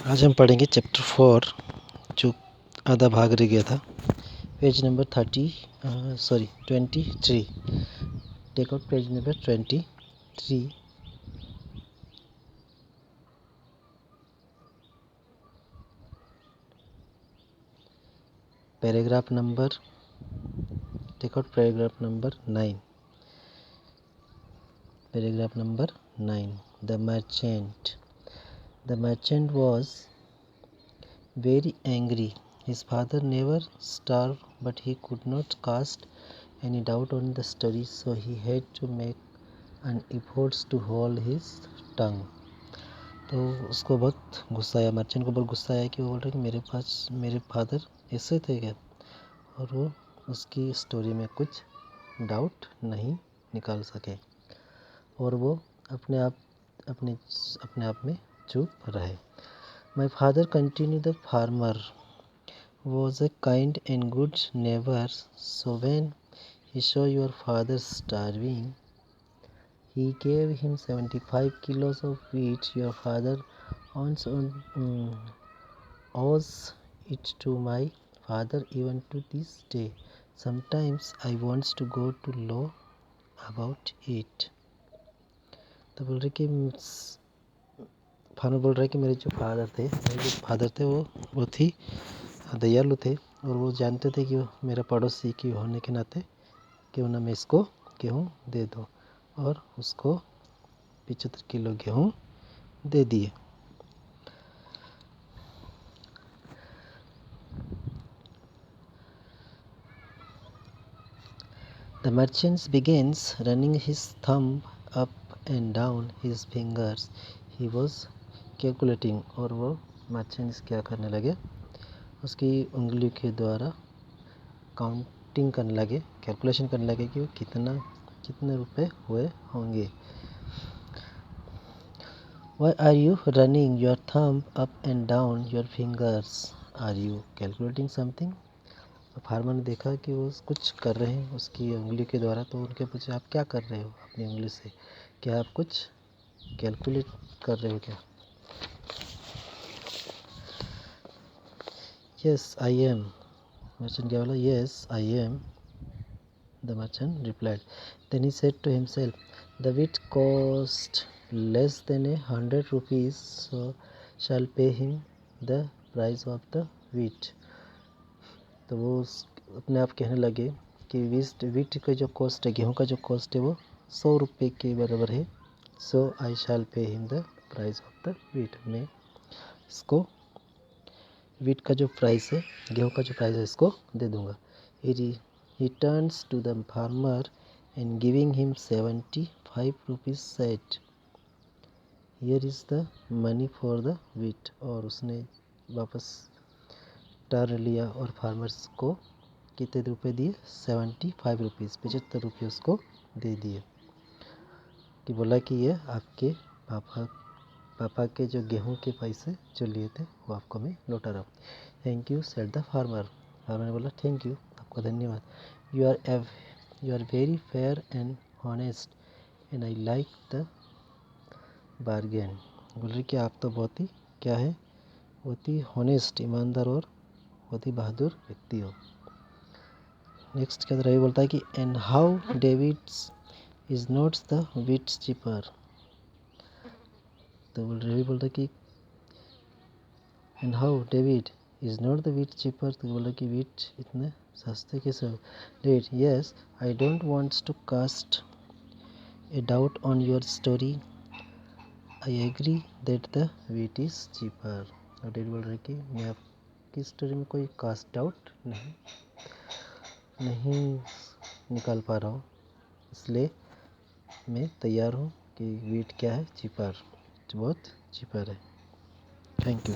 आज हम पढ़ेंगे चैप्टर 4 जो आधा भाग रह गया था। Page number 23। Take out page number 23। Paragraph number take out paragraph number 9। Paragraph number 9। The merchant was very angry. His father never starved, but he could not cast any doubt on the story, so he had to make an effort to hold his tongue. तो उसको बहुत गुस्सा आया, merchant को बहुत गुस्सा आया कि वो बोल रहा है कि मेरे फादर ऐसे थे क्या, और वो उसकी स्टोरी में कुछ डाउट नहीं निकाल सके और वो अपने आप में चुप रहे। My father, continued the farmer, was a kind and good neighbor, so when he saw your father starving, he gave him 75 kilos of wheat. Your father owes it to my father even to this day. Sometimes I want to go to law about it. तो बोल रहे कि farmer बोल रहा है कि मेरे जो फादर थे वो बहुत ही दयालु थे और वो जानते थे कि वो मेरा पड़ोसी की होने के नाते क्यों ना मैं इसको गेहूँ दे दो, और उसको 75 किलो गेहूँ दे दिए। The merchant begins running his thumb up and down his fingers. He was calculating, और वो मर्चेंट क्या करने लगे, उसकी उंगली के द्वारा काउंटिंग करने लगे, कैलकुलेशन करने लगे कि वो कितने रुपए हुए होंगे। Why are you running your thumb up and down your fingers? Are you calculating something? तो फार्मर ने देखा कि वो कुछ कर रहे हैं उसकी उंगली के द्वारा, तो उनके पूछे आप क्या कर रहे हो अपनी उंगली से, क्या आप कुछ कैलकुलेट कर रहे हो क्या? Yes, I am. Merchant क्या बोला? Yes, I am. The merchant replied. Then he said to himself, the wheat cost less than 100 rupees, so shall pay him the price of the wheat. तो वो अपने आप कहने लगे कि वीट का जो कॉस्ट है, गेहूँ का जो कॉस्ट है वो 100 रुपये के बराबर है। सो I shall pay him the price of the wheat. मैं इसको वीट का जो प्राइस है, गेहूँ का जो प्राइस है, इसको दे दूँगा। He turns to the farmer and giving him 75 rupees said, here is the money for the wheat. और उसने वापस टर्न लिया और फार्मर्स को कितने रुपए दिए? 75 रुपीज़, 75 रुपये उसको दे दिए, कि बोला कि ये आपके पापा के जो गेहूं के पैसे जो लिए थे वो आपको मैं लौटा रहा हूँ। Thank you said the farmer. Farmer ने बोला थैंक यू, आपको धन्यवाद। You are very fair and honest and I like the bargain. बोल रहे कि आप तो बहुत ही क्या है, बहुत ही हॉनेस्ट, ईमानदार और बहुत ही बहादुर व्यक्ति हो। नेक्स्ट के अंदर रवि बोलता है कि and how David's is not the wheat's cheaper. तो रवि बोलता है कि and how David is not the wheat cheaper. तो बोला कि वीट इतने सस्ते कैसे हो? David, yes I don't wants to cast a doubt on your story, I agree that the wheat is cheaper. और डेविड बोल रहे कि मैं आपकी स्टोरी में कोई कास्ट डाउट नहीं निकाल पा रहा हूँ, इसलिए मैं तैयार हूँ कि वीट क्या है, चीपर, बहुत चीपर है। Thank you.